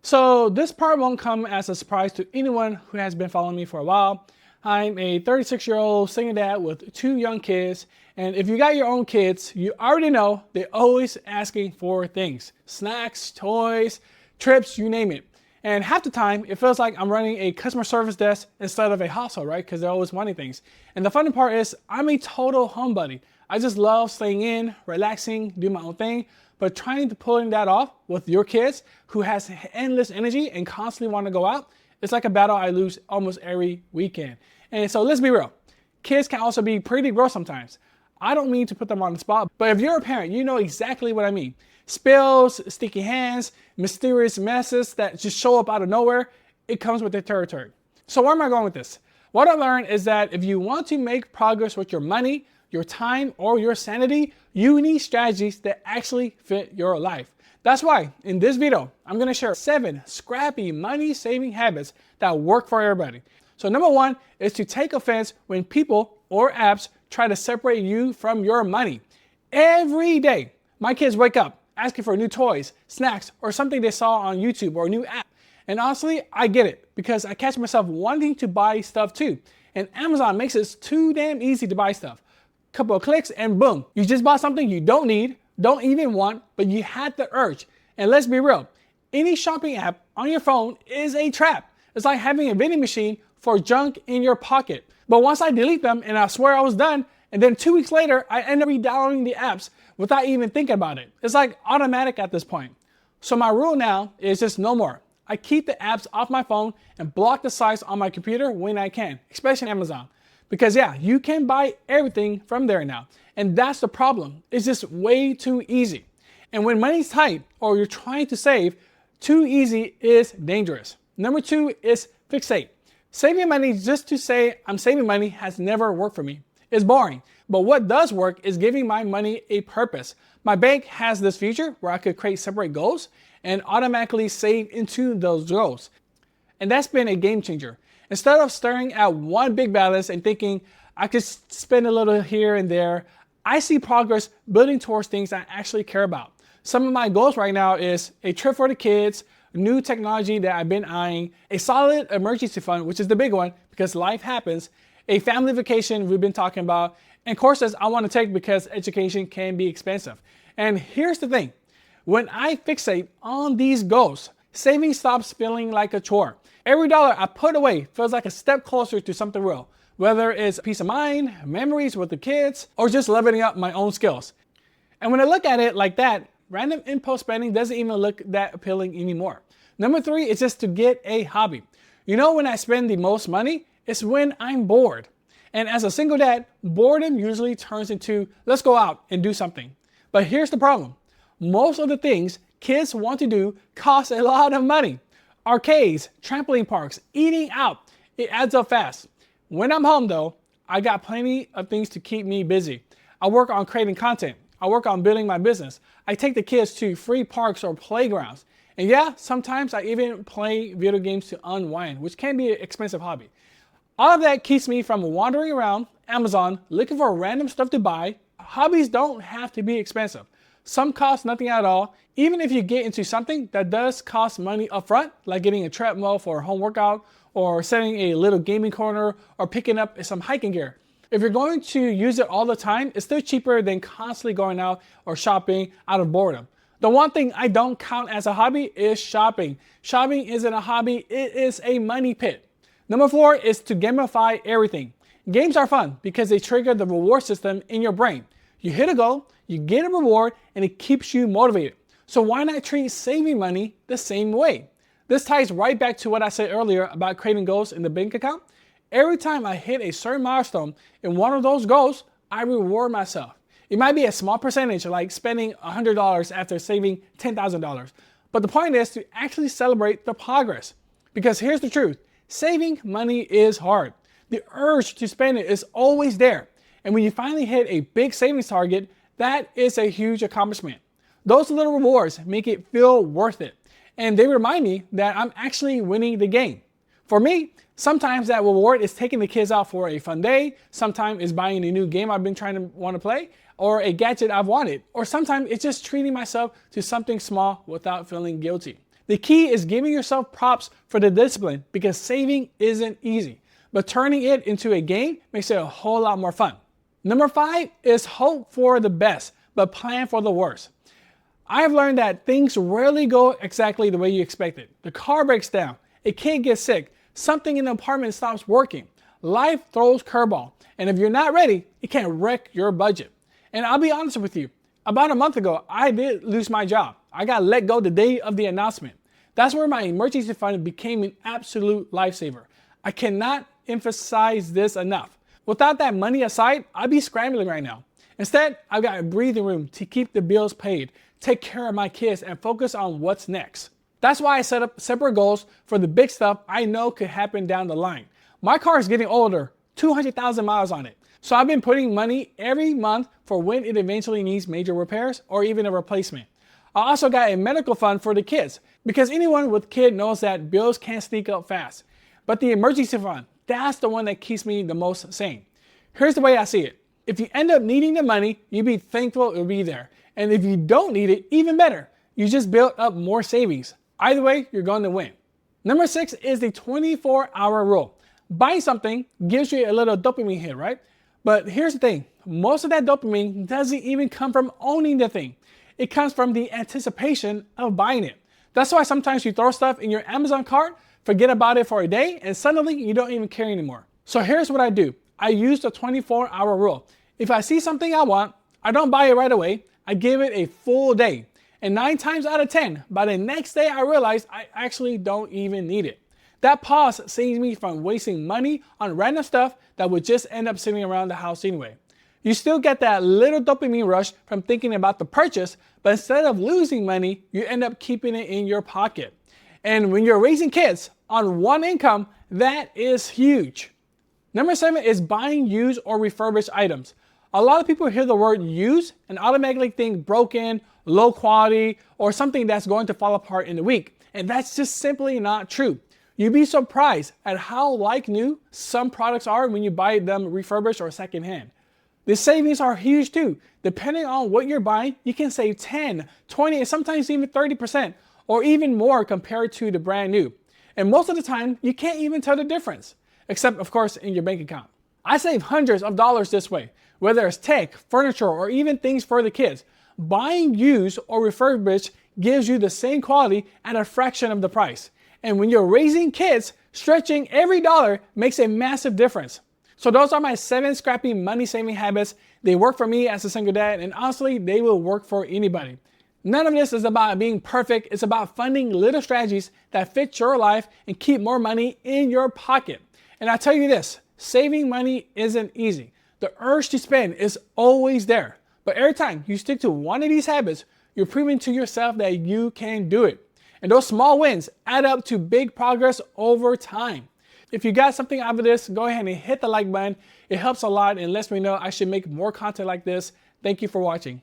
So this part won't come as a surprise to anyone who has been following me for a while. I'm a 36-year-old single dad with 2 young kids, and if you got your own kids, you already know they're always asking for things. Snacks, toys, trips, you name it. And half the time, it feels like I'm running a customer service desk instead of a household, right? Because they're always wanting things. And the funny part is, I'm a total homebody. I just love staying in, relaxing, doing my own thing. But trying to pulling that off with your kids who has endless energy and constantly want to go out, it's like a battle I lose almost every weekend. And so let's be real. Kids can also be pretty gross sometimes. I don't mean to put them on the spot, but if you're a parent, you know exactly what I mean. Spills, sticky hands, mysterious messes that just show up out of nowhere, it comes with the territory. So where am I going with this? What I learned is that if you want to make progress with your money, your time, or your sanity, you need strategies that actually fit your life. That's why in this video, I'm gonna share 7 scrappy money saving habits that work for everybody. So number 1 is to take offense when people or apps try to separate you from your money. Every day, my kids wake up asking for new toys, snacks, or something they saw on YouTube or a new app. And honestly, I get it because I catch myself wanting to buy stuff too. And Amazon makes it too damn easy to buy stuff. Couple of clicks and boom, you just bought something you don't need, don't even want, but you had the urge. And let's be real, any shopping app on your phone is a trap. It's like having a vending machine for junk in your pocket. But once I delete them and I swear I was done, and then 2 weeks later, I end up re-downloading the apps without even thinking about it. It's like automatic at this point. So my rule now is just no more. I keep the apps off my phone and block the sites on my computer when I can, especially Amazon. Because yeah, you can buy everything from there now. And that's the problem. It's just way too easy. And when money's tight or you're trying to save, too easy is dangerous. Number 2 is Fixate. Saving money just to say I'm saving money has never worked for me. It's boring. But what does work is giving my money a purpose. My bank has this feature where I could create separate goals and automatically save into those goals. And that's been a game changer. Instead of staring at one big balance and thinking I could spend a little here and there, I see progress building towards things I actually care about. Some of my goals right now is a trip for the kids, new technology that I've been eyeing, a solid emergency fund, which is the big one because life happens, a family vacation we've been talking about, and courses I want to take because education can be expensive. And here's the thing, when I fixate on these goals, saving stops feeling like a chore. Every dollar I put away feels like a step closer to something real, whether it's peace of mind, memories with the kids, or just leveling up my own skills. And when I look at it like that, random impulse spending doesn't even look that appealing anymore. Number 3 is just to get a hobby. You know when I spend the most money? It's when I'm bored. And as a single dad, boredom usually turns into, let's go out and do something. But here's the problem. Most of the things kids want to do cost a lot of money. Arcades, trampoline parks, eating out, it adds up fast. When I'm home though, I got plenty of things to keep me busy. I work on creating content. I work on building my business. I take the kids to free parks or playgrounds. And yeah, sometimes I even play video games to unwind, which can be an expensive hobby. All of that keeps me from wandering around Amazon looking for random stuff to buy. Hobbies don't have to be expensive. Some cost nothing at all, even if you get into something that does cost money upfront, like getting a treadmill for a home workout, or setting a little gaming corner, or picking up some hiking gear. If you're going to use it all the time, it's still cheaper than constantly going out or shopping out of boredom. The one thing I don't count as a hobby is shopping. Shopping isn't a hobby, it is a money pit. Number 4 is to gamify everything. Games are fun because they trigger the reward system in your brain. You hit a goal, you get a reward, and it keeps you motivated. So why not treat saving money the same way? This ties right back to what I said earlier about creating goals in the bank account. Every time I hit a certain milestone in one of those goals, I reward myself. It might be a small percentage, like spending $100 after saving $10,000. But the point is to actually celebrate the progress. Because here's the truth, saving money is hard. The urge to spend it is always there. And when you finally hit a big savings target, that is a huge accomplishment. Those little rewards make it feel worth it. And they remind me that I'm actually winning the game. For me, sometimes that reward is taking the kids out for a fun day. Sometimes it's buying a new game I've been trying to want to play, or a gadget I've wanted. Or sometimes it's just treating myself to something small without feeling guilty. The key is giving yourself props for the discipline because saving isn't easy, but turning it into a game makes it a whole lot more fun. Number 5 is hope for the best, but plan for the worst. I've learned that things rarely go exactly the way you expected. The car breaks down, a kid gets sick, something in the apartment stops working. Life throws curveball, and if you're not ready, it can wreck your budget. And I'll be honest with you, about a month ago, I did lose my job. I got let go the day of the announcement. That's where my emergency fund became an absolute lifesaver. I cannot emphasize this enough. Without that money aside, I'd be scrambling right now. Instead, I've got a breathing room to keep the bills paid, take care of my kids, and focus on what's next. That's why I set up separate goals for the big stuff I know could happen down the line. My car is getting older, 200,000 miles on it. So I've been putting money every month for when it eventually needs major repairs or even a replacement. I also got a medical fund for the kids because anyone with kid knows that bills can sneak up fast. But the emergency fund, that's the one that keeps me the most sane. Here's the way I see it. If you end up needing the money, you be thankful it'll be there. And if you don't need it, even better. You just build up more savings. Either way, you're going to win. Number 6 is the 24-hour rule. Buying something gives you a little dopamine hit, right? But here's the thing. Most of that dopamine doesn't even come from owning the thing. It comes from the anticipation of buying it. That's why sometimes you throw stuff in your Amazon cart, forget about it for a day, and suddenly you don't even care anymore. So here's what I do. I use the 24-hour rule. If I see something I want, I don't buy it right away. I give it a full day. And 9 times out of 10, by the next day I realize I actually don't even need it. That pause saves me from wasting money on random stuff that would just end up sitting around the house anyway. You still get that little dopamine rush from thinking about the purchase, but instead of losing money, you end up keeping it in your pocket. And when you're raising kids on one income, that is huge. Number 7 is buying used or refurbished items. A lot of people hear the word used and automatically think broken, low quality, or something that's going to fall apart in a week. And that's just simply not true. You'd be surprised at how like new some products are when you buy them refurbished or secondhand. The savings are huge too. Depending on what you're buying, you can save 10, 20, and sometimes even 30% or even more compared to the brand new. And most of the time, you can't even tell the difference, except of course in your bank account. I save hundreds of dollars this way, whether it's tech, furniture, or even things for the kids. Buying used or refurbished gives you the same quality at a fraction of the price. And when you're raising kids, stretching every dollar makes a massive difference. So those are my 7 scrappy money saving habits. They work for me as a single dad, and honestly, they will work for anybody. None of this is about being perfect. It's about finding little strategies that fit your life and keep more money in your pocket. And I tell you this, saving money isn't easy. The urge to spend is always there. But every time you stick to one of these habits, you're proving to yourself that you can do it. And those small wins add up to big progress over time. If you got something out of this, go ahead and hit the like button. It helps a lot and lets me know I should make more content like this. Thank you for watching.